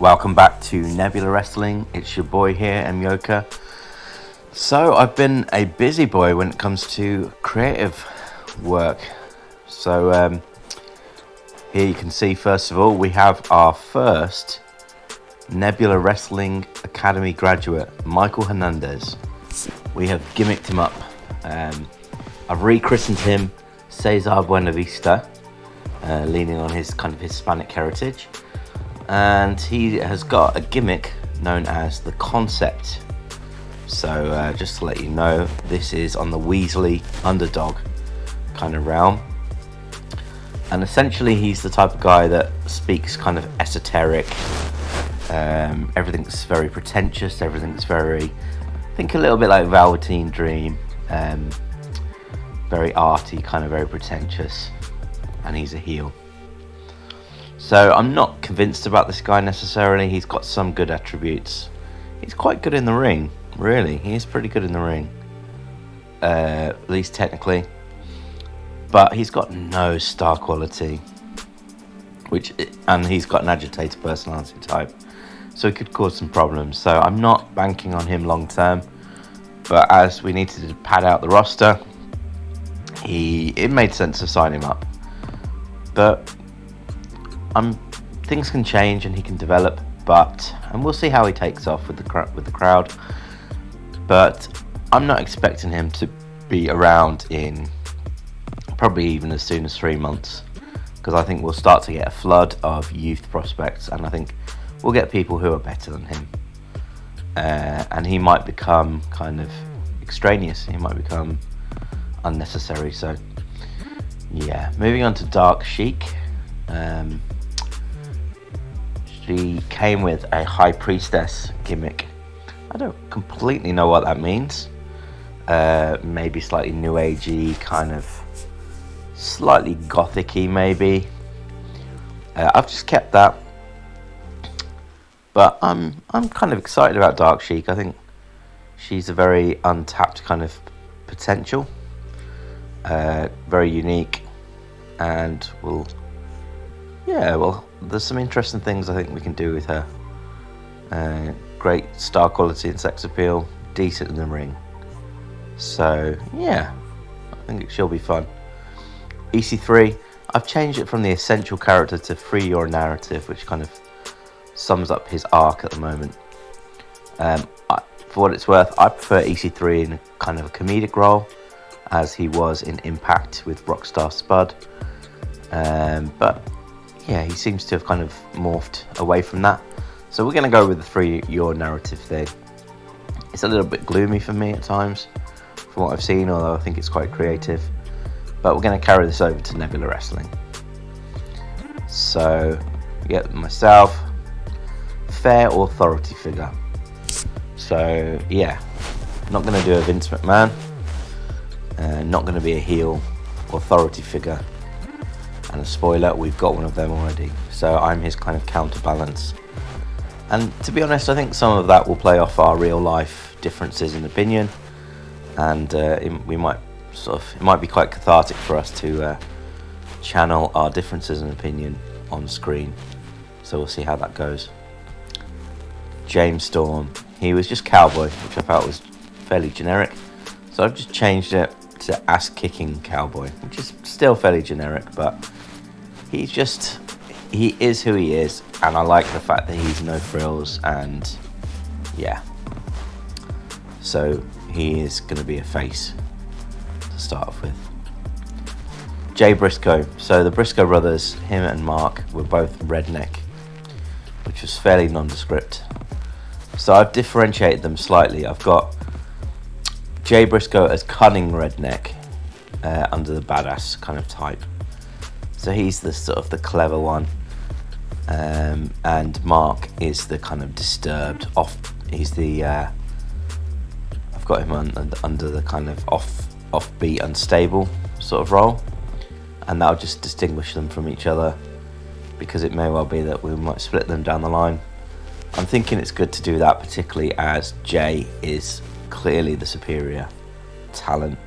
Welcome back to Nebula Wrestling. It's your boy here, Emmo. So I've been a busy boy when it comes to creative work. So here you can see, first of all, we have our first Nebula Wrestling Academy graduate, Michael Hernandez. We have gimmicked him up. I've rechristened him Cesar Buenavista, leaning on his kind of Hispanic heritage. And he has got a gimmick known as the Concept. So just to let you know, this is on the Weasley underdog kind of realm. And essentially he's the type of guy that speaks kind of esoteric. Everything's very pretentious, everything's very, I think a little bit like Velveteen Dream. Very arty, kind of very pretentious. And he's a heel. So I'm not convinced about this guy necessarily. He's got some good attributes. He's quite good in the ring, really. He is pretty good in the ring, at least technically. But he's got no star quality, and he's got an agitator personality type, so it could cause some problems. So I'm not banking on him long term. But as we needed to pad out the roster, it made sense to sign him up. But things can change and he can develop, and we'll see how he takes off with the crowd. But I'm not expecting him to be around in probably even as soon as 3 months, because I think we'll start to get a flood of youth prospects, and I think we'll get people who are better than him, and he might become kind of extraneous. He might become unnecessary. So yeah, moving on to Dark Sheik. She came with a High Priestess gimmick. I don't completely know what that means. Maybe slightly new agey, kind of slightly gothic-y maybe. I've just kept that. But I'm kind of excited about Dark Sheik. I think she's a very untapped kind of potential. Very unique, and there's some interesting things I think we can do with her. Great star quality and sex appeal, decent in the ring. So yeah, I think she'll be fun. EC3, I've changed it from the essential character to free your narrative, which kind of sums up his arc at the moment. For what it's worth, I prefer EC3 in kind of a comedic role, as he was in Impact with Rockstar Spud. But yeah, he seems to have kind of morphed away from that. So we're going to go with the free your narrative thing. It's a little bit gloomy for me at times, from what I've seen, although I think it's quite creative. But we're going to carry this over to Nebula Wrestling. So, yeah, myself, fair authority figure. So, yeah, not going to do a Vince McMahon. Not going to be a heel authority figure. And a spoiler, we've got one of them already. So I'm his kind of counterbalance. And to be honest, I think some of that will play off our real life differences in opinion. And it might be quite cathartic for us to channel our differences in opinion on screen. So we'll see how that goes. James Storm. He was just Cowboy, which I felt was fairly generic. So I've just changed it to ass-kicking Cowboy, which is still fairly generic, but he is who he is, and I like the fact that he's no frills, and yeah. So he is going to be a face to start off with. Jay Briscoe. So the Briscoe brothers, him and Mark, were both redneck, which was fairly nondescript. So I've differentiated them slightly. I've got Jay Briscoe as cunning redneck, under the badass kind of type. So he's the sort of the clever one, and Mark is the kind of disturbed he's the I've got him under the kind of offbeat, unstable sort of role, and that'll just distinguish them from each other, because it may well be that we might split them down the line. I'm thinking it's good to do that, particularly as Jay is clearly the superior talent,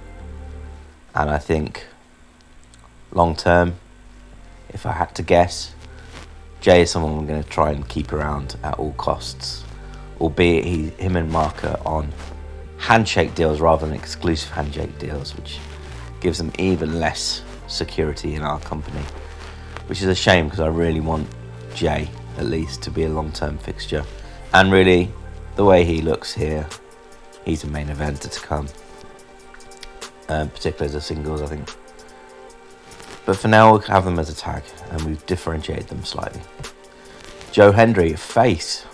and I think long term, if I had to guess, Jay is someone we're going to try and keep around at all costs, albeit him and Mark are on handshake deals rather than exclusive handshake deals, which gives them even less security in our company, which is a shame because I really want Jay at least to be a long-term fixture, and really the way he looks here, he's a main eventer to come, particularly as a singles, I think. But for now we'll have them as a tag, and we've differentiated them slightly. Joe Hendry, face.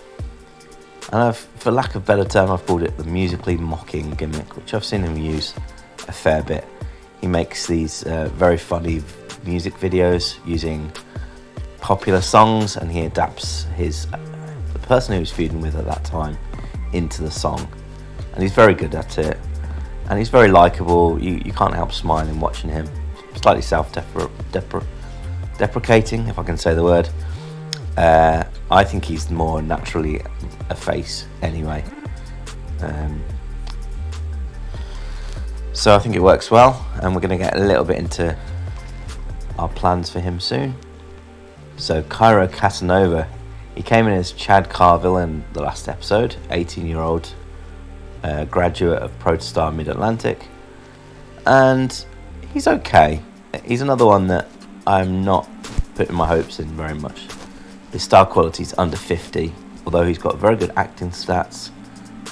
And for lack of better term, I've called it the musically mocking gimmick, which I've seen him use a fair bit. He makes these very funny music videos using popular songs, and he adapts the person he was feuding with at that time into the song. And he's very good at it. And he's very likeable. You can't help smiling watching him. Slightly self-deprecating, if I can say the word. I think he's more naturally a face anyway. So I think it works well, and we're going to get a little bit into our plans for him soon. So Cairo Casanova, he came in as Chad Carville in the last episode, 18-year-old graduate of Protostar Mid-Atlantic, and he's okay. He's another one that I'm not putting my hopes in very much. His star quality is under 50, although he's got very good acting stats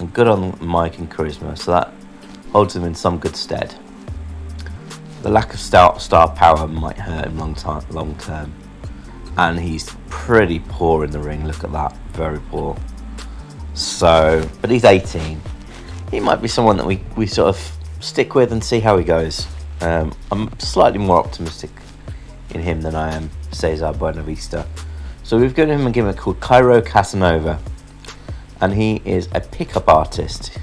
and good on mic and charisma, so that holds him in some good stead. The lack of star power might hurt him long term, and he's pretty poor in the ring. Look at that, very poor. So, but he's 18. He might be someone that we sort of stick with and see how he goes. I'm slightly more optimistic in him than I am Cesar Buenavista. So we've given him a gimmick called Cairo Casanova, and he is a pickup artist.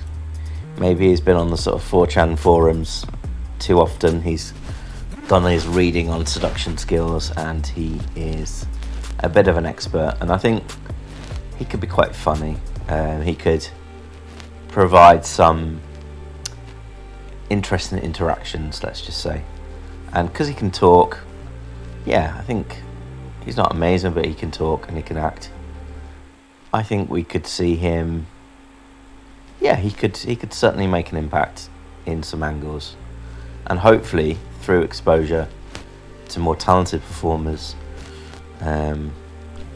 Maybe he's been on the sort of 4chan forums too often. He's done his reading on seduction skills, and he is a bit of an expert, and I think he could be quite funny. He could provide some interesting interactions, let's just say. And because he can talk, yeah, I think he's not amazing, but he can talk and he can act. I think we could see him, yeah, he could certainly make an impact in some angles, and hopefully through exposure to more talented performers,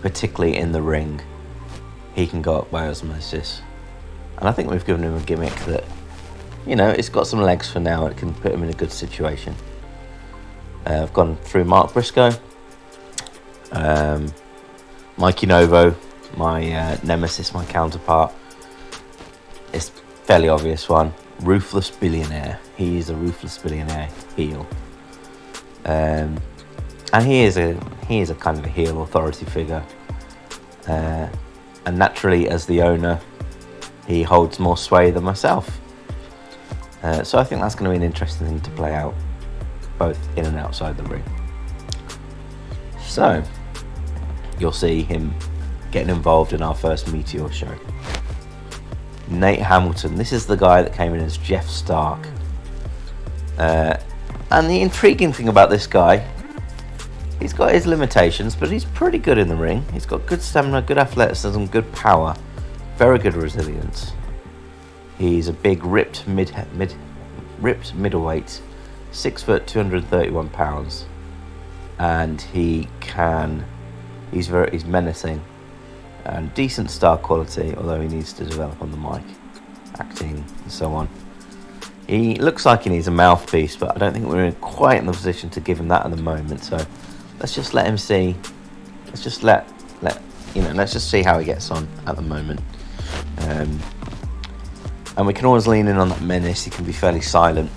particularly in the ring, he can go up by osmosis. And I think we've given him a gimmick that, you know, it's got some legs for now. It can put him in a good situation. I've gone through Mark Briscoe, Mikey Novo, my nemesis, my counterpart. It's a fairly obvious one. Ruthless Billionaire. He is a ruthless billionaire heel, and he is a kind of a heel authority figure. And naturally, as the owner, he holds more sway than myself. So I think that's going to be an interesting thing to play out, both in and outside the ring. So you'll see him getting involved in our first Meteor show. Nate Hamilton. This is the guy that came in as Jeff Stark. And the intriguing thing about this guy, he's got his limitations, but he's pretty good in the ring. He's got good stamina, good athleticism, good power, very good resilience. He's a big ripped middleweight, 6 foot, 231 pounds, and he's menacing and decent star quality, although he needs to develop on the mic, acting and so on. He looks like he needs a mouthpiece, but I don't think we're quite in the position to give him that at the moment. So let's just let him see. Let's just let's just see how he gets on at the moment. And we can always lean in on that menace. He can be fairly silent.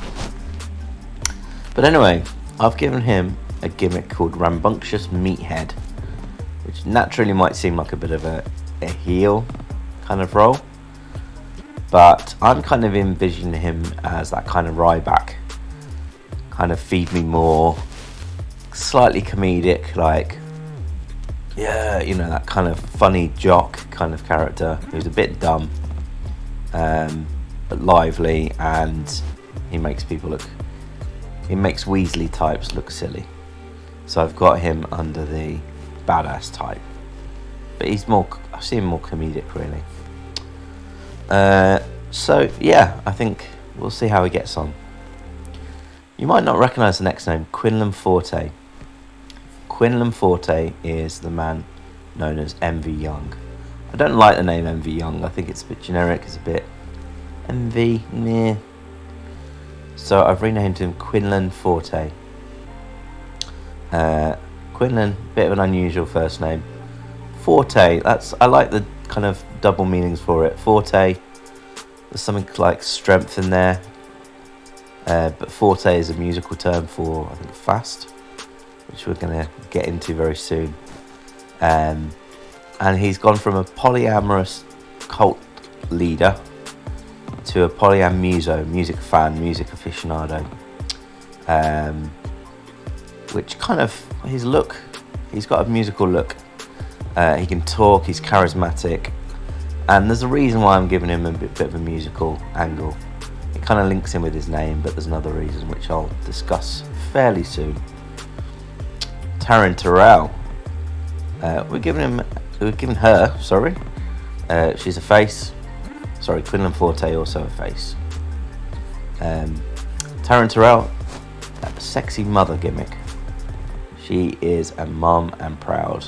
But anyway, I've given him a gimmick called Rambunctious Meathead, which naturally might seem like a bit of a heel kind of role, but I'm kind of envisioning him as that kind of Ryback, kind of feed me more, slightly comedic, like, yeah, you know, that kind of funny jock kind of character who's a bit dumb, but lively, and he makes Weasley types look silly. So I've got him under the badass type. but I see him more comedic, really. So yeah, I think we'll see how he gets on. You might not recognise the next name, Quinlan Forte. Quinlan Forte is the man known as MV Young. I don't like the name MV Young. I think it's a bit generic. It's a bit MV, meh. So I've renamed him Quinlan Forte. Quinlan, bit of an unusual first name. Forte, I like the kind of double meanings for it. Forte, there's something like strength in there. But forte is a musical term for, I think, fast, which we're going to get into very soon. And he's gone from a polyamorous cult leader to a polyamuso, music fan, music aficionado. Which kind of, his look, he's got a musical look. He can talk, he's charismatic. And there's a reason why I'm giving him a bit of a musical angle. It kind of links in with his name, but there's another reason which I'll discuss fairly soon. Taryn Terrell. We're giving her, she's a face. Sorry, Quinlan Forte also a face. Taryn Terrell, a sexy mother gimmick. She is a mum and proud.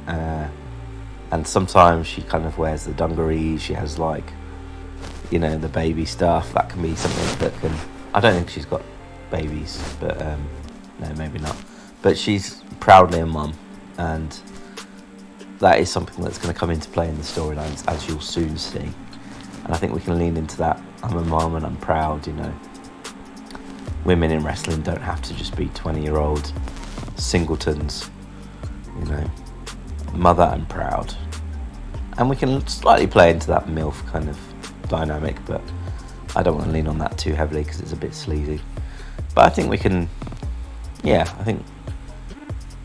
And sometimes she kind of wears the dungarees. She has like, the baby stuff. That can be something that can... I don't think she's got babies, but no, maybe not. But she's proudly a mum, and that is something that's going to come into play in the storylines, as you'll soon see. And I think we can lean into that. I'm a mum and I'm proud, Women in wrestling don't have to just be 20-year-old singletons, mother and proud. And we can slightly play into that MILF kind of dynamic, but I don't want to lean on that too heavily because it's a bit sleazy. But I think we can, I think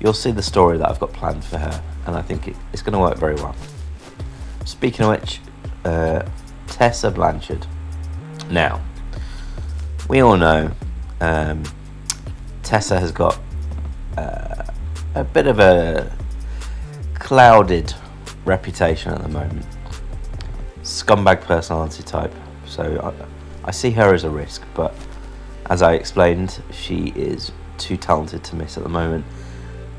you'll see the story that I've got planned for her, and I think it's going to work very well. Speaking of which, Tessa Blanchard. Now, we all know Tessa has got a bit of a clouded reputation at the moment. Scumbag personality type. So I see her as a risk, but as I explained, she is too talented to miss at the moment.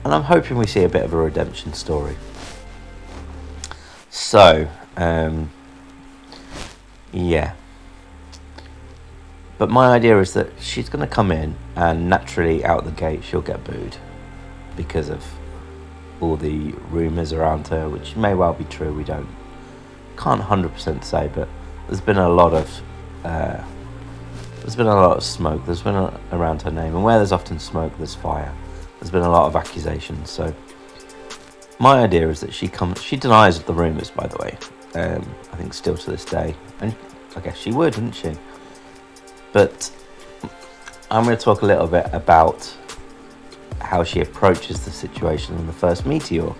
And I'm hoping we see a bit of a redemption story. So, But my idea is that she's going to come in and naturally out the gate she'll get booed because of all the rumours around her, which may well be true. We can't 100% say, but there's been a lot of smoke. There's been around her name, and where there's often smoke, there's fire. There's been a lot of accusations. So my idea is that she denies the rumours, by the way. I think still to this day, and I guess she would, wouldn't she? But I'm going to talk a little bit about how she approaches the situation in the first Meteor.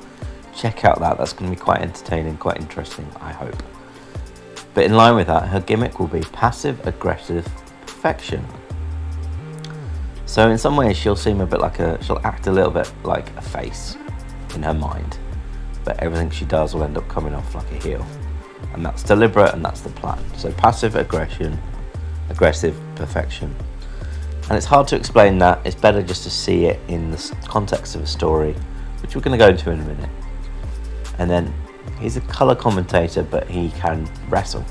Check out that. That's going to be quite entertaining, quite interesting, I hope. But in line with that, her gimmick will be passive-aggressive perfection. So in some ways, she'll act a little bit like a face in her mind. But everything she does will end up coming off like a heel. And that's deliberate, and that's the plan. So passive aggression, aggressive perfection. And it's hard to explain that. It's better just to see it in the context of a story, which we're going to go into in a minute. And then he's a colour commentator, but he can wrestle.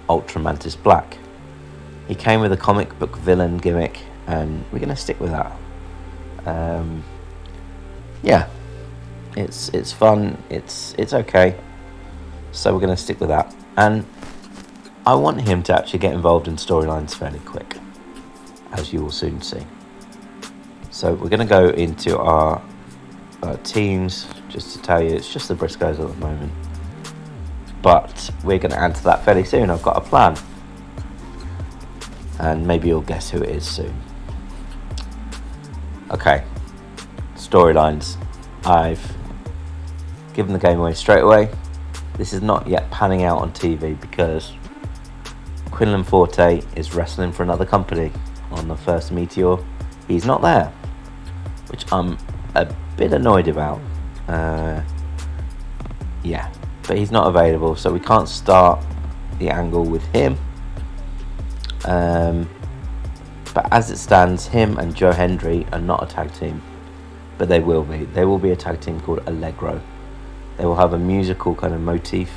Ultra Mantis Black. He came with a comic book villain gimmick, and we're going to stick with that. It's fun. It's okay. So we're going to stick with that. And I want him to actually get involved in storylines fairly quick, as you will soon see. So we're going to go into our teams, just to tell you, it's just the Briscoes at the moment. But we're going to add to that fairly soon. I've got a plan. And maybe you'll guess who it is soon. Okay, storylines. I've given the game away straight away. This is not yet panning out on TV because Quinlan Forte is wrestling for another company on the first Meteor. He's not there, which I'm a bit annoyed about. yeah, but he's not available, so we can't start the angle with him. But as it stands, him and Joe Hendry are not a tag team, but they will be. They will be a tag team called Allegro. They will have a musical kind of motif,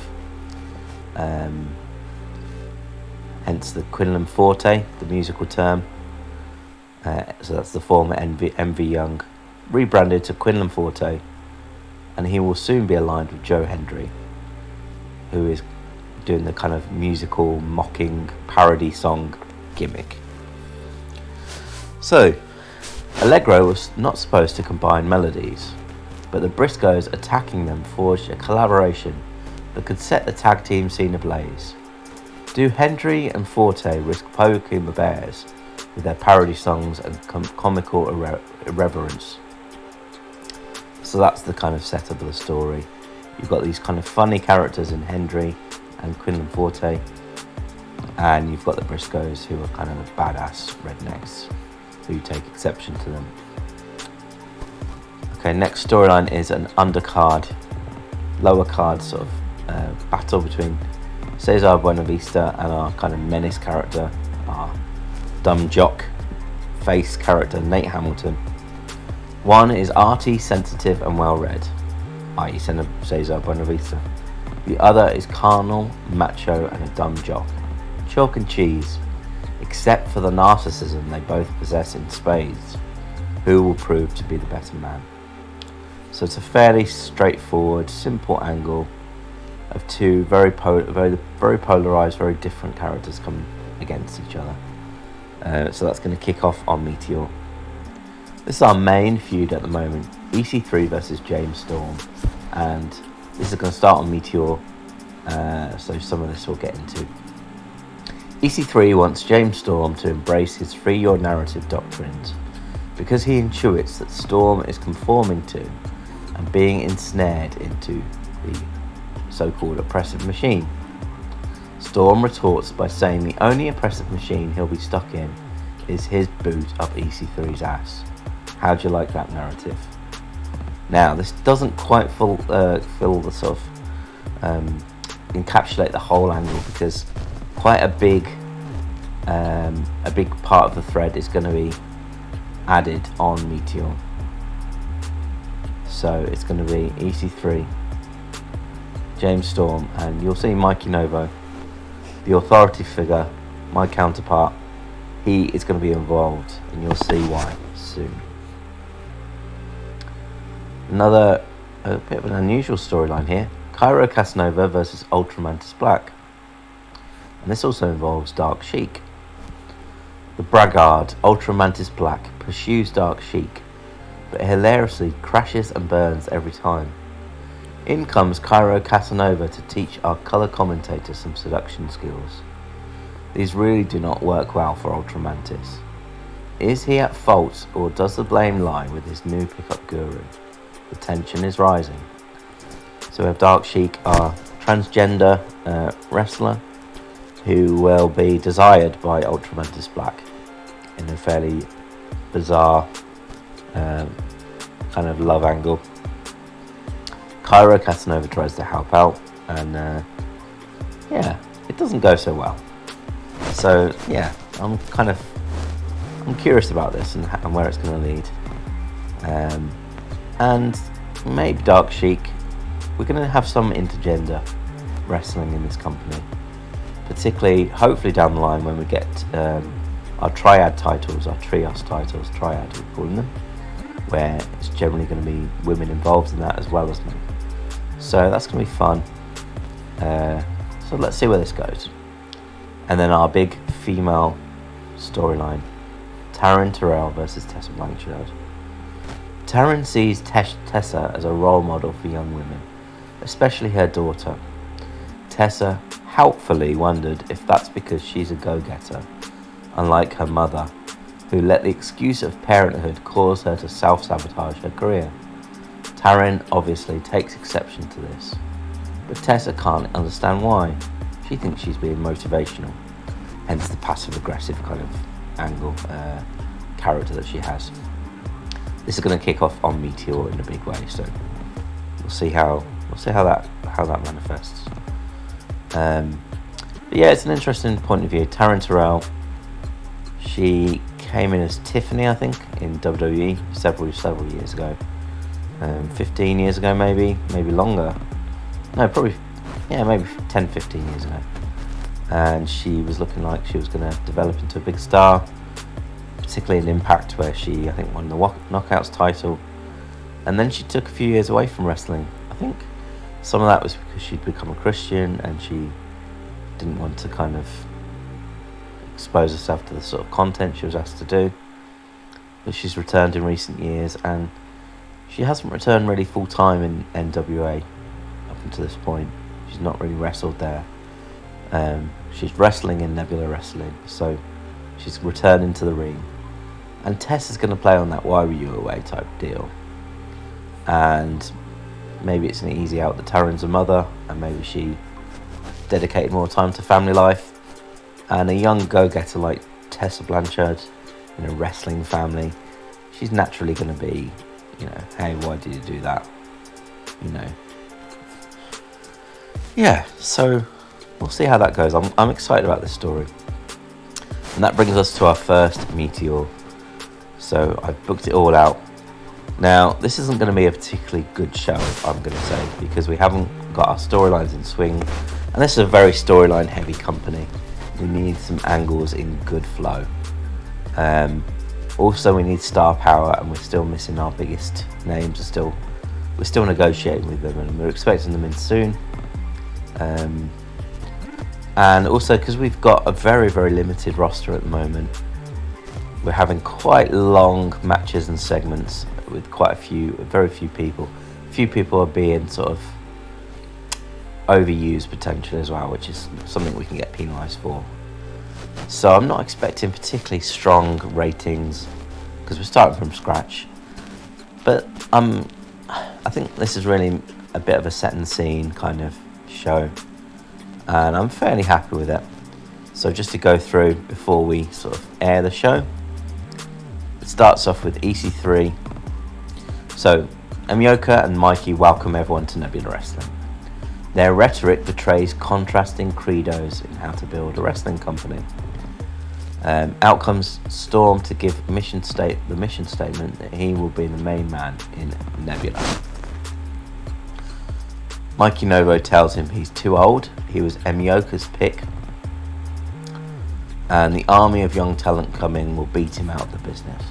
hence the Quinlan Forte, the musical term. So that's the former MV Young, rebranded to Quinlan Forte, and he will soon be aligned with Joe Hendry, who is doing the kind of musical mocking parody song gimmick. So Allegro was not supposed to combine melodies, but the Briscoes attacking them forged a collaboration that could set the tag team scene ablaze. Do Hendry and Forte risk poking the bears with their parody songs and comical irreverence? So that's the kind of setup of the story. You've got these kind of funny characters in Hendry and Quinlan Forte, and you've got the Briscoes, who are kind of the badass rednecks who take exception to them. Okay, next storyline is an undercard, lower card sort of battle between Cesar Buenavista and our kind of menace character, our dumb jock face character Nate Hamilton. One is arty, sensitive and well read, i.e. Cesar Buenavista. The other is carnal, macho and a dumb jock. Chalk and cheese, except for the narcissism they both possess in spades. Who will prove to be the better man? So it's a fairly straightforward, simple angle of two very polarized, very different characters coming against each other. So that's going to kick off on Meteor. This is our main feud at the moment, EC3 versus James Storm, and this is going to start on Meteor, so some of this we'll get into. EC3 wants James Storm to embrace his free your narrative doctrines, because he intuits that Storm is conforming to and being ensnared into the so-called oppressive machine. Storm retorts by saying the only oppressive machine he'll be stuck in is his boot up EC3's ass. How'd you like that narrative? Now, this doesn't quite fill the sort of encapsulate the whole angle, because quite a big part of the thread is going to be added on Meteor. So it's going to be EC3, James Storm, and you'll see Mikey Novo, the authority figure, my counterpart. He is going to be involved, and you'll see why soon. Another bit of an unusual storyline here. Cairo Casanova versus Ultramantis Black. And this also involves Dark Sheik. The braggart Ultramantis Black pursues Dark Sheik, but hilariously crashes and burns every time. In comes Cairo Casanova to teach our colour commentator some seduction skills. These really do not work well for Ultramantis. Is he at fault, or does the blame lie with his new pickup guru? The tension is rising. So we have Dark Sheik, our transgender wrestler, who will be desired by Ultramantis Black in a fairly bizarre kind of love angle. Cairo Casanova tries to help out, and it doesn't go so well. So yeah, I'm curious about this and where it's going to lead. And maybe Dark Sheik, we're going to have some intergender wrestling in this company, particularly hopefully down the line when we get our triad titles, our trios titles, triad we're calling them, where it's generally going to be women involved in that as well as men. So that's going to be fun. So let's see where this goes. And then our big female storyline, Taryn Terrell versus Tessa Blanchard. Taryn sees Tessa as a role model for young women, especially her daughter. Tessa helpfully wondered if that's because she's a go-getter, unlike her mother, who let the excuse of parenthood cause her to self-sabotage her career. Taryn obviously takes exception to this, but Tessa can't understand why. She thinks she's being motivational, hence the passive-aggressive kind of angle character that she has. This is going to kick off on Meteor in a big way, so we'll see how we'll see how that manifests. But yeah, it's an interesting point of view. Taryn Terrell, she came in as Tiffany, I think, in WWE several years ago. 15 years ago, maybe longer. No, probably, yeah, maybe 10, 15 years ago. And she was looking like she was going to develop into a big star, particularly in Impact, where she, I think, won the Knockouts title. And then she took a few years away from wrestling. I think some of that was because she'd become a Christian and she didn't want to kind of expose herself to the sort of content she was asked to do. But she's returned in recent years, and she hasn't returned really full time in NWA up until this point. She's not really wrestled there. She's wrestling in Nebula Wrestling, so she's returning to the ring. And Tess is going to play on that "Why Were You Away" type deal. And maybe it's an easy out that Taryn's a mother, and maybe she dedicated more time to family life. And a young go-getter like Tessa Blanchard in a wrestling family, she's naturally going to be, hey, why did you do that? Yeah, so we'll see how that goes. I'm excited about this story. And that brings us to our first Meteor. So I've booked it all out. Now, this isn't going to be a particularly good show, I'm going to say, because we haven't got our storylines in swing. And this is a very storyline heavy company. We need some angles in good flow. Also, we need star power, and we're still missing our biggest names. We're still negotiating with them, and we're expecting them in soon. And also, because we've got a very, very limited roster at the moment, we're having quite long matches and segments with very few people. A few people are being sort of overused potentially as well, which is something we can get penalised for. So I'm not expecting particularly strong ratings because we're starting from scratch. But I think this is really a bit of a set and scene kind of show, and I'm fairly happy with it. So just to go through before we sort of air the show, it starts off with EC3. So Emmo and Mikey welcome everyone to Nebula Wrestling. Their rhetoric betrays contrasting credos in how to build a wrestling company. Out comes Storm to give the mission statement that he will be the main man in Nebula. Mikey Novo tells him he's too old. He was Emyoka's pick, and the army of young talent coming will beat him out of the business.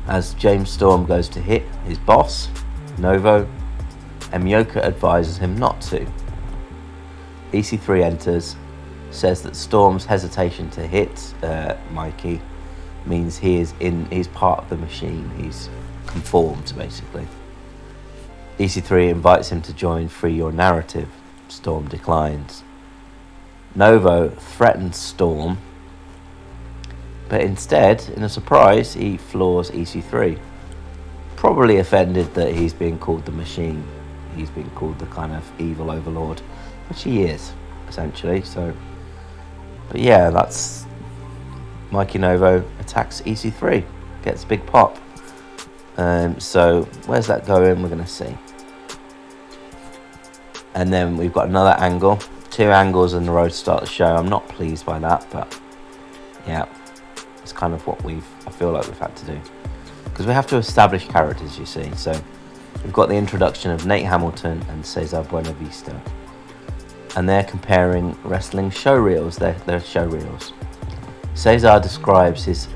As James Storm goes to hit his boss, Novo, Emmo advises him not to. EC3 enters, says that Storm's hesitation to hit Mikey means he's part of the machine. He's conformed, basically. EC3 invites him to join Free Your Narrative. Storm declines. Novo threatens Storm, but instead, in a surprise, he floors EC3. Probably offended that he's being called the machine. He's being called the kind of evil overlord, which he is, essentially. So, but yeah, that's Mikey Novo attacks EC3, gets a big pop. So where's that going? We're going to see. And then we've got another angle. 2 angles in the row to start the show. I'm not pleased by that, but yeah, it's kind of what I feel like we've had to do. Because we have to establish characters, you see. So we've got the introduction of Nate Hamilton and Cesar Buenavista. And they're comparing wrestling show reels. They're show reels. Cesar describes his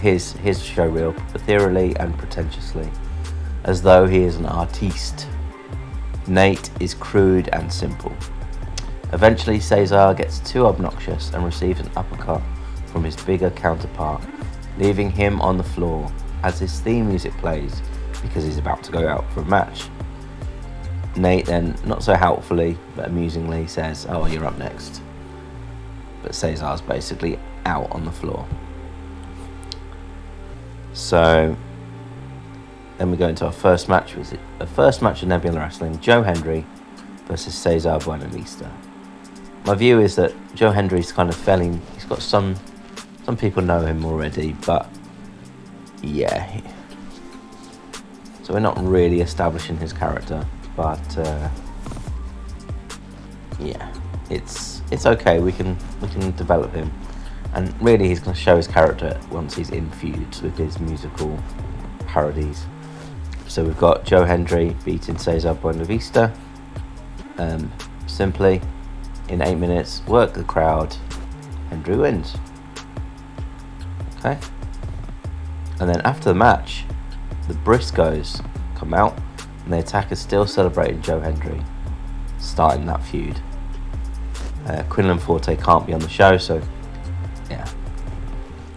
his show reel ethereally and pretentiously, as though he is an artiste. Nate is crude and simple. Eventually, Cesar gets too obnoxious and receives an uppercut from his bigger counterpart, leaving him on the floor as his theme music plays because he's about to go out for a match. Nate then, not so helpfully but amusingly, says, "Oh, you're up next." But Cesar's basically out on the floor. So then we go into our first match. Was it the first match of Nebula Wrestling? Joe Hendry versus Cesar Buenavista. My view is that Joe Hendry's kind of failing. He's got some people know him already, but yeah, So we're not really establishing his character, but yeah, it's okay. We can develop him, and really he's going to show his character once he's in feuds with his musical parodies. So we've got Joe Hendry beating Cesar Buenavista. Simply, in 8 minutes, work the crowd, Hendry wins. Okay. And then after the match, the Briscoes come out, and the attack is still celebrating Joe Hendry, starting that feud. Quinlan Forte can't be on the show, so yeah,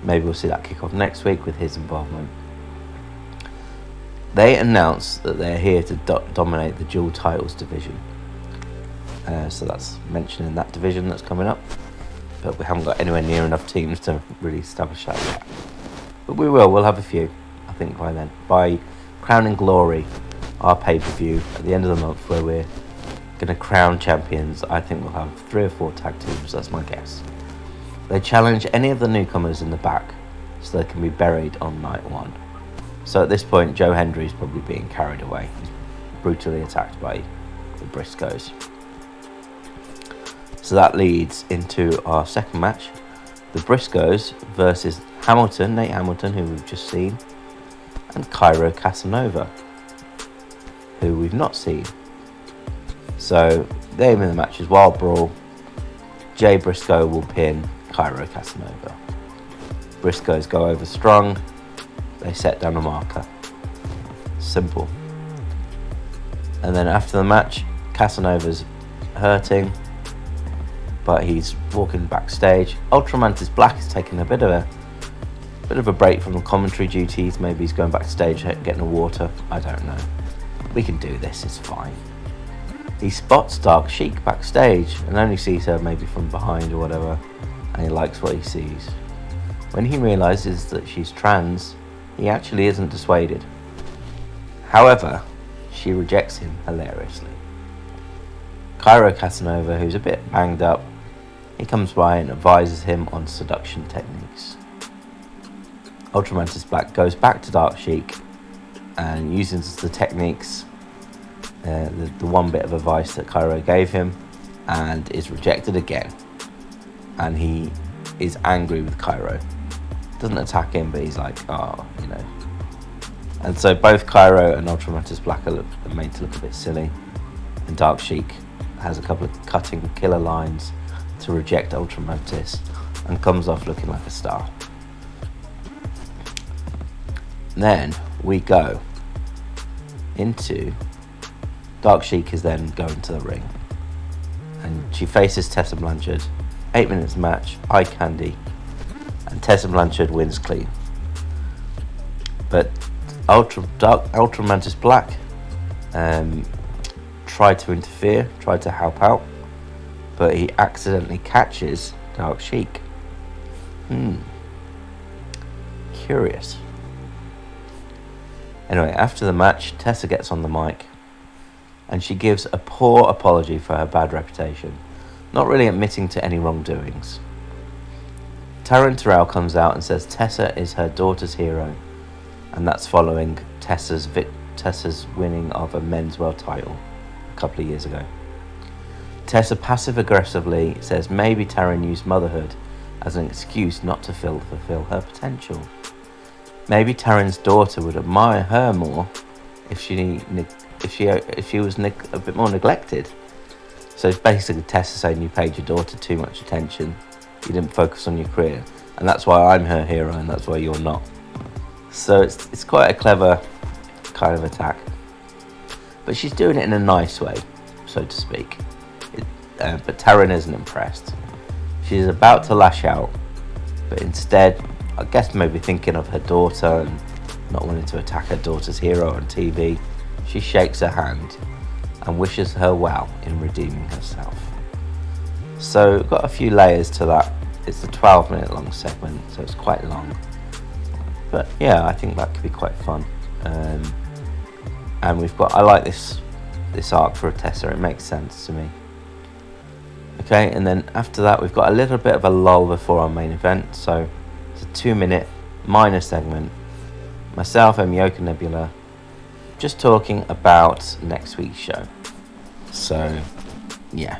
maybe we'll see that kick off next week with his involvement. They announced that they're here to dominate the dual titles division. So that's mentioned in that division that's coming up. But we haven't got anywhere near enough teams to really establish that yet. But we will. We'll have a few, I think, by then. By Crowning Glory, our pay-per-view at the end of the month, where we're going to crown champions, I think we'll have 3 or 4 tag teams. That's my guess. They challenge any of the newcomers in the back, so they can be buried on night 1. So at this point, Joe Hendry is probably being carried away. He's brutally attacked by the Briscoes. So that leads into our second match. The Briscoes versus Hamilton, Nate Hamilton, who we've just seen, and Cairo Casanova, who we've not seen. So the aim of the match is Wild Brawl. Jay Briscoe will pin Cairo Casanova. Briscoes go over strong. They set down a marker. Simple. And then after the match, Casanova's hurting, but he's walking backstage. Ultramantis Black is taking a bit of a break from the commentary duties. Maybe he's going backstage getting a water. I don't know. We can do this. It's fine. He spots Dark Sheik backstage and only sees her maybe from behind or whatever, and he likes what he sees. When he realizes that she's trans, he actually isn't dissuaded. However, she rejects him hilariously. Cairo Casanova, who's a bit banged up, he comes by and advises him on seduction techniques. Ultramantis Black goes back to Dark Sheik and uses the techniques, the one bit of advice that Cairo gave him, and is rejected again. And he is angry with Cairo. Doesn't attack him, but he's like, oh, you know. And so both Cairo and Ultramantis Black are made to look a bit silly, and Dark Sheik has a couple of cutting killer lines to reject Ultramantis and comes off looking like a star. Then we go into Dark Sheik is then going to the ring, and she faces Tessa Blanchard. 8 minutes match, eye candy, and Tessa Blanchard wins clean. But Ultramantis Black tried to interfere, tried to help out, but he accidentally catches Dark Sheik. Curious. Anyway, after the match, Tessa gets on the mic and she gives a poor apology for her bad reputation, not really admitting to any wrongdoings. Taryn Terrell comes out and says Tessa is her daughter's hero, and that's following Tessa's winning of a men's world title a couple of years ago. Tessa passive-aggressively says maybe Taryn used motherhood as an excuse not to fulfill her potential. Maybe Taryn's daughter would admire her more if she was a bit more neglected. So it's basically Tessa saying you paid your daughter too much attention, you didn't focus on your career, and that's why I'm her hero and that's why you're not. So it's quite a clever kind of attack, but she's doing it in a nice way, so to speak. But Taryn isn't impressed. She's about to lash out, but instead, I guess maybe thinking of her daughter and not wanting to attack her daughter's hero on TV, she shakes her hand and wishes her well in redeeming herself. So we've got a few layers to that. It's a 12-minute long segment, so it's quite long. But yeah, I think that could be quite fun. And I like this arc for Tessa. It makes sense to me. Okay, and then after that we've got a little bit of a lull before our main event. So it's a 2-minute minor segment. Myself, Emmo, Nebula, just talking about next week's show. So, yeah.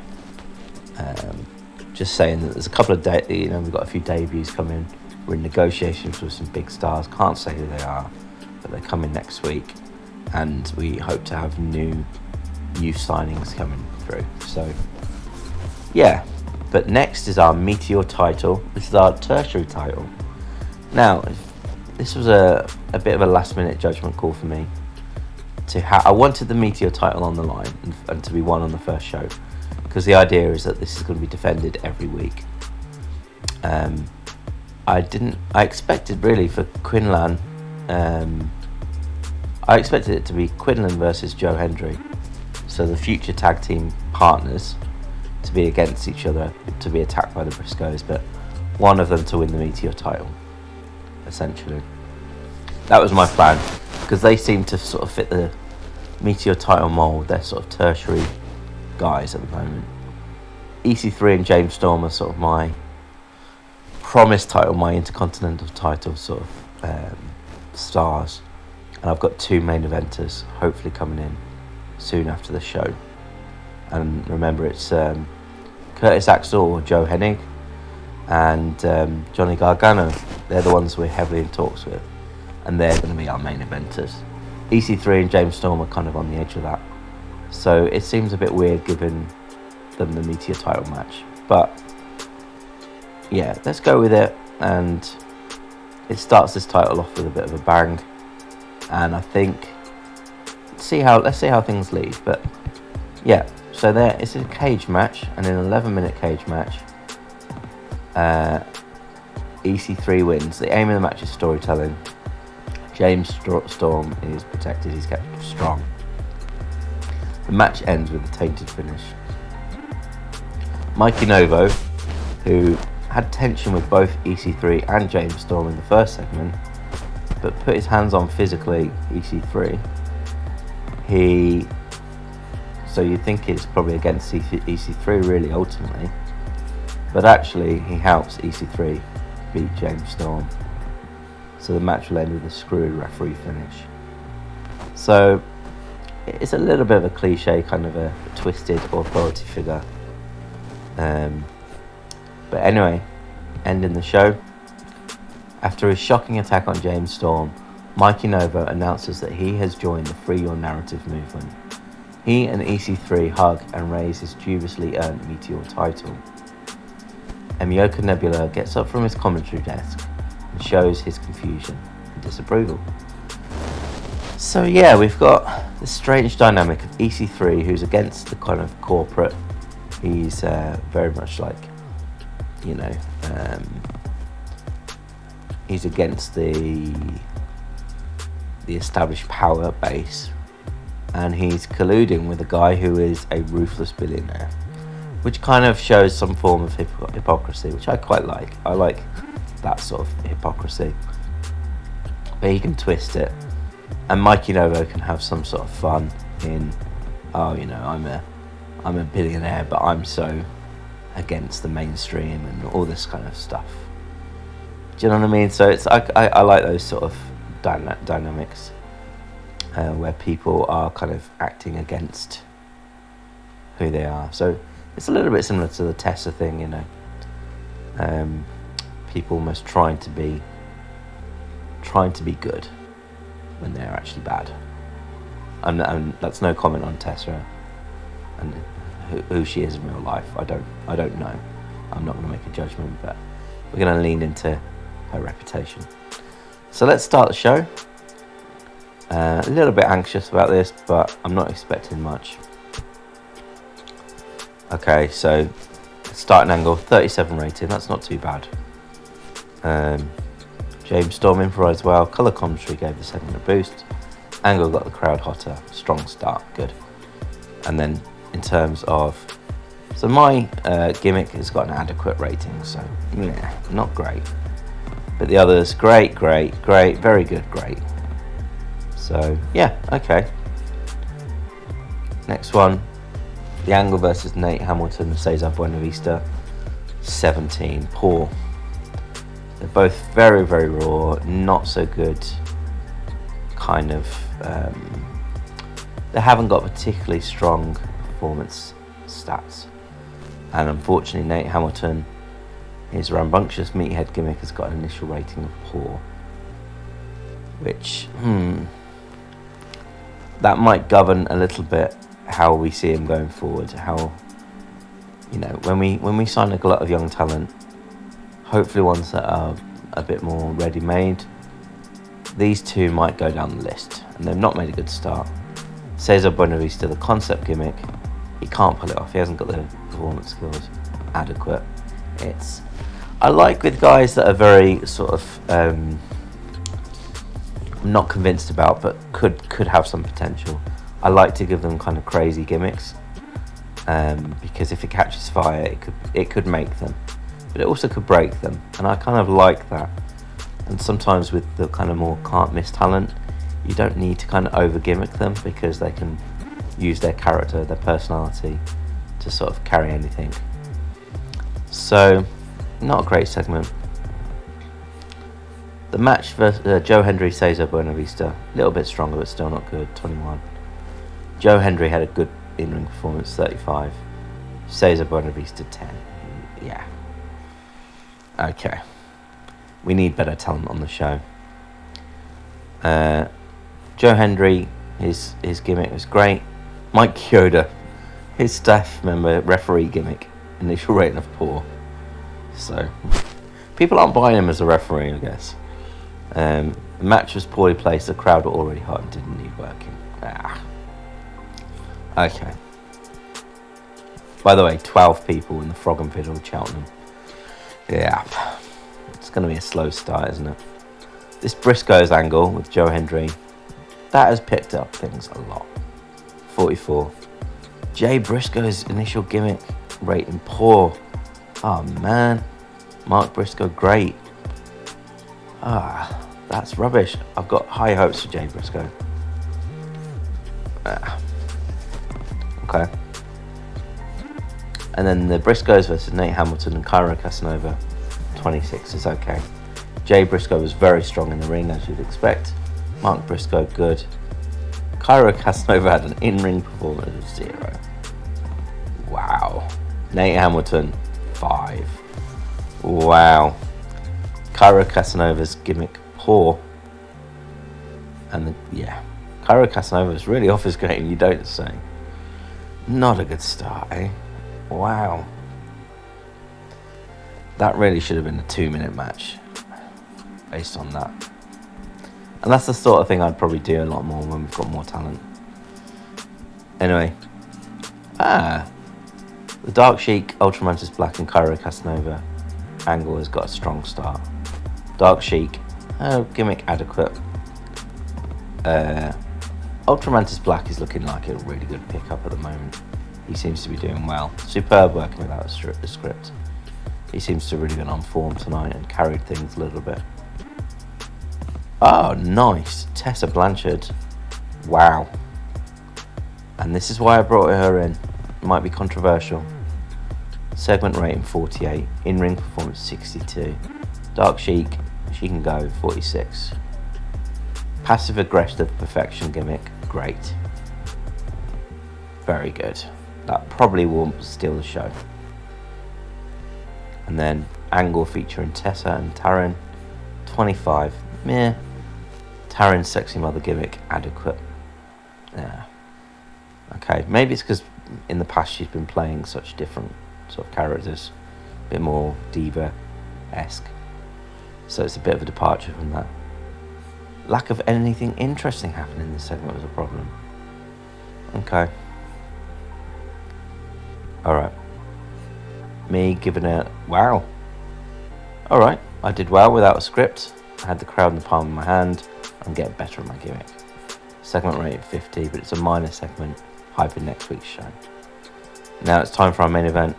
Just saying that there's a couple of we've got a few debuts coming. We're in negotiations with some big stars. Can't say who they are, but they're coming next week, and we hope to have new signings coming through. So, yeah. But next is our Meteor title. This is our tertiary title. Now, this was a bit of a last-minute judgment call for me. I wanted the Meteor title on the line and to be won on the first show, because the idea is that this is going to be defended every week. I expected really for Quinlan. I expected it to be Quinlan versus Joe Hendry, so the future tag team partners, to be against each other, to be attacked by the Briscoes, but one of them to win the Meteor title, essentially. That was my plan, because they seem to sort of fit the Meteor title mold. They're sort of tertiary guys at the moment. EC3 and James Storm are sort of my promised title, my intercontinental title sort of stars. And I've got 2 main eventers hopefully coming in soon after the show. And remember, it's Curtis Axel or Joe Hennig and Johnny Gargano. They're the ones we're heavily in talks with, and they're going to be our main eventers. EC3 and James Storm are kind of on the edge of that, so it seems a bit weird giving them the Meteor title match. But yeah, let's go with it, and it starts this title off with a bit of a bang. And I think let's see how things lead. But yeah. So it's a cage match, and in an 11-minute cage match, EC3 wins. The aim of the match is storytelling. James Storm is protected, he's kept strong. The match ends with a tainted finish. Mikey Novo, who had tension with both EC3 and James Storm in the first segment, but put his hands on physically EC3, so you think it's probably against EC3 really ultimately, but actually he helps EC3 beat James Storm. So the match will end with a screwy referee finish. So it's a little bit of a cliche, kind of a twisted authority figure. But anyway, ending the show. After his shocking attack on James Storm, Mikey Novo announces that he has joined the Free Your Narrative movement. He and EC3 hug and raise his dubiously earned Meteor title. Emmo Nebula gets up from his commentary desk and shows his confusion and disapproval. So yeah, we've got this strange dynamic of EC3, who's against the kind of corporate. He's very much like, he's against the established power base, and he's colluding with a guy who is a ruthless billionaire, which kind of shows some form of hypocrisy, which I quite like. I like that sort of hypocrisy, but he can twist it, and Mikey Novo can have some sort of fun in, I'm a billionaire, but I'm so against the mainstream and all this kind of stuff. Do you know what I mean? So it's I like those sort of dynamics where people are kind of acting against who they are. So it's a little bit similar to the Tessa thing, people almost trying to be good when they're actually bad. And that's no comment on Tessa and who she is in real life. I don't know. I'm not going to make a judgment, but we're going to lean into her reputation. So let's start the show. A little bit anxious about this, but I'm not expecting much. Okay, so starting angle, 37 rating. That's not too bad. James Storm improvised well. Colour commentary gave the segment a boost. Angle got the crowd hotter. Strong start, good. And then in terms of, so my gimmick has got an adequate rating, so yeah, not great. But the others, great, very good, great. So yeah, okay. Next one, the Angle versus Nate Hamilton, Cesar Buenavista, 17, poor. They're both very, very raw, not so good kind of they haven't got particularly strong performance stats. And unfortunately, Nate Hamilton, his rambunctious meathead gimmick has got an initial rating of poor. Which, that might govern a little bit how we see him going forward. How, you know, when we sign a glut of young talent, hopefully ones that are a bit more ready-made, these two might go down the list, and they've not made a good start. Cesar Buenavista, the concept gimmick, he can't pull it off. He hasn't got the performance skills adequate. I like with guys that are very sort of I'm not convinced about, but could have some potential. I like to give them kind of crazy gimmicks, because if it catches fire, it could make them, but it also could break them, and I kind of like that. And sometimes with the kind of more can't miss talent, you don't need to kind of over gimmick them, because they can use their character, their personality to sort of carry anything. So, not a great segment. The match for Joe Hendry, Cesar Buenavista, a little bit stronger, but still not good, 21. Joe Hendry had a good in-ring performance, 35. Cesar Buenavista, 10. Yeah. Okay. We need better talent on the show. Joe Hendry, his gimmick was great. Mike Chioda, his staff member referee gimmick, initial rating of poor. So, people aren't buying him as a referee, I guess. The match was poorly placed, the crowd were already hot and didn't need working. Okay. By the way, 12 people in the Frog and Fiddle, Cheltenham. Yeah. It's going to be a slow start, isn't it? This Briscoes angle with Joe Hendry, that has picked up things a lot. 44. Jay Briscoe's initial gimmick rating poor. Oh man. Mark Briscoe, great. That's rubbish. I've got high hopes for Jay Briscoe. Okay. And then the Briscoes versus Nate Hamilton and Cairo Casanova, 26 is okay. Jay Briscoe was very strong in the ring, as you'd expect. Mark Briscoe, good. Cairo Casanova had an in-ring performance of 0. Wow. Nate Hamilton, 5. Wow. Cairo Casanova's gimmick, poor. And Cairo Casanova is really off his game, you don't say. Not a good start, eh? Wow. That really should have been a 2-minute match, based on that. And that's the sort of thing I'd probably do a lot more when we've got more talent. Anyway. The Dark Sheik, Ultramantis Black and Cairo Casanova angle has got a strong start. Dark Sheik, gimmick adequate. Ultramantis Black is looking like a really good pickup at the moment. He seems to be doing well. Superb working without a script. He seems to have really been on form tonight and carried things a little bit. Oh, nice. Tessa Blanchard. Wow. And this is why I brought her in. It might be controversial. Segment rating 48. In-ring performance 62. Dark Sheik, she can go 46. Passive aggressive perfection gimmick, great. Very good. That probably will steal the show. And then angle featuring Tessa and Taryn, 25. Meh. Taryn's sexy mother gimmick, adequate. Yeah. Okay, maybe it's because in the past she's been playing such different sort of characters, a bit more diva-esque. So it's a bit of a departure from that. Lack of anything interesting happening in this segment was a problem. Okay. Alright. Me giving it... Wow. Alright. I did well without a script. I had the crowd in the palm of my hand. I'm getting better at my gimmick. Segment rate 50, but it's a minor segment. Hyping next week's show. Now it's time for our main event.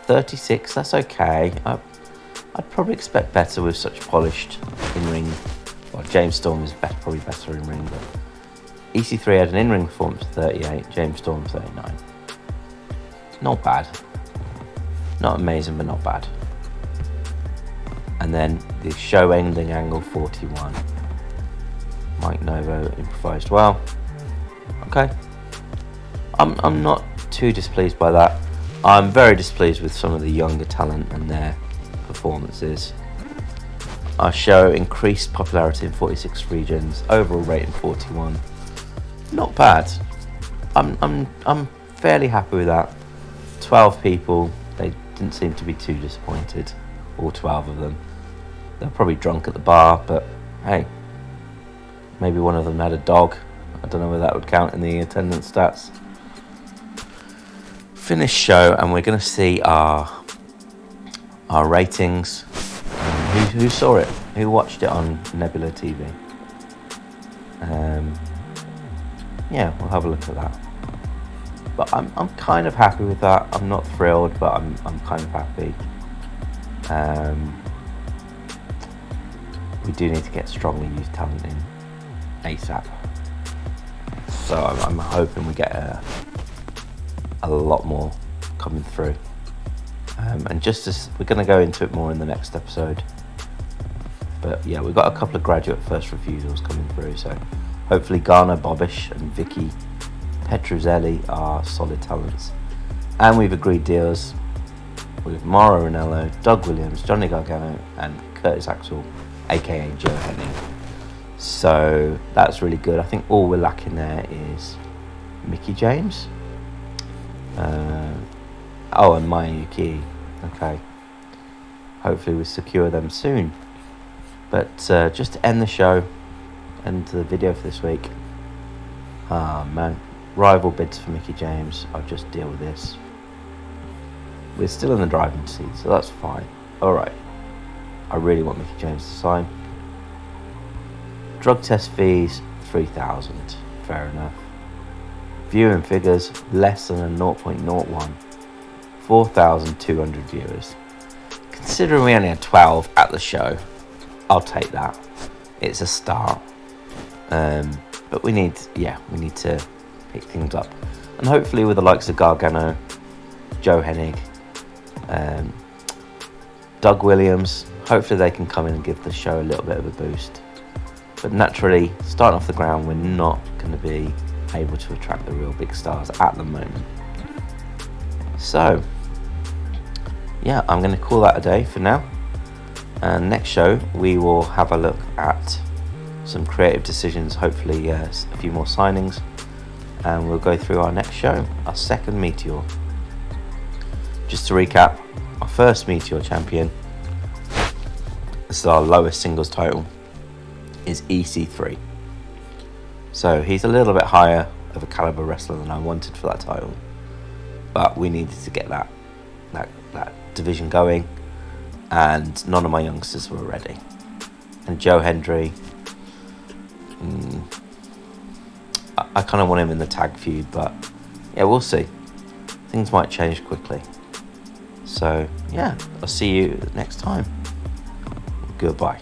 36, that's okay. I'd probably expect better with such polished in-ring. Well, James Storm is probably better in-ring, but EC3 had an in-ring performance of 38, James Storm 39. Not bad. Not amazing, but not bad. And then the show ending angle 41. Mike Novo improvised well. Okay. I'm not too displeased by that. I'm very displeased with some of the younger talent and their performances. Our show increased popularity in 46 regions, overall rating 41. Not bad. I'm fairly happy with that. 12 people, they didn't seem to be too disappointed, all 12 of them. They're probably drunk at the bar, but hey, maybe one of them had a dog. I don't know whether that would count in the attendance stats. Finished show, and we're going to see our ratings. Who saw it? Who watched it on Nebula TV? Yeah, we'll have a look at that. But I'm kind of happy with that. I'm not thrilled, but I'm kind of happy. We do need to get strongly used talent in ASAP. So I'm hoping we get a lot more coming through. And just as we're going to go into it more in the next episode. But yeah, we've got a couple of graduate first refusals coming through. So hopefully Garner Bobish and Vicky Petruzzelli are solid talents. And we've agreed deals with Mauro Ranello, Doug Williams, Johnny Gargano, and Curtis Axel, aka Joe Henning. So that's really good. I think all we're lacking there is Mickey James. And Maya Yuki. Okay. Hopefully we secure them soon. But just to end the show and the video for this week. Man. Rival bids for Mickey James. I'll just deal with this. We're still in the driving seat, so that's fine. Alright. I really want Mickey James to sign. Drug test fees, 3,000. Fair enough. Viewing figures, less than a 0.01. 4,200 viewers. Considering we only had 12 at the show, I'll take that. It's a start. But we need to pick things up. And hopefully with the likes of Gargano, Joe Hennig, Doug Williams, hopefully they can come in and give the show a little bit of a boost. But naturally, starting off the ground, we're not going to be able to attract the real big stars at the moment. So, yeah, I'm going to call that a day for now. And next show, we will have a look at some creative decisions, hopefully a few more signings. And we'll go through our next show, our second Meteor. Just to recap, our first Meteor champion, this is our lowest singles title, is EC3. So he's a little bit higher of a caliber wrestler than I wanted for that title. But we needed to get that division going, and none of my youngsters were ready. And Joe Hendry, I kind of want him in the tag feud, but yeah, we'll see. Things might change quickly. So yeah, I'll see you next time. Goodbye.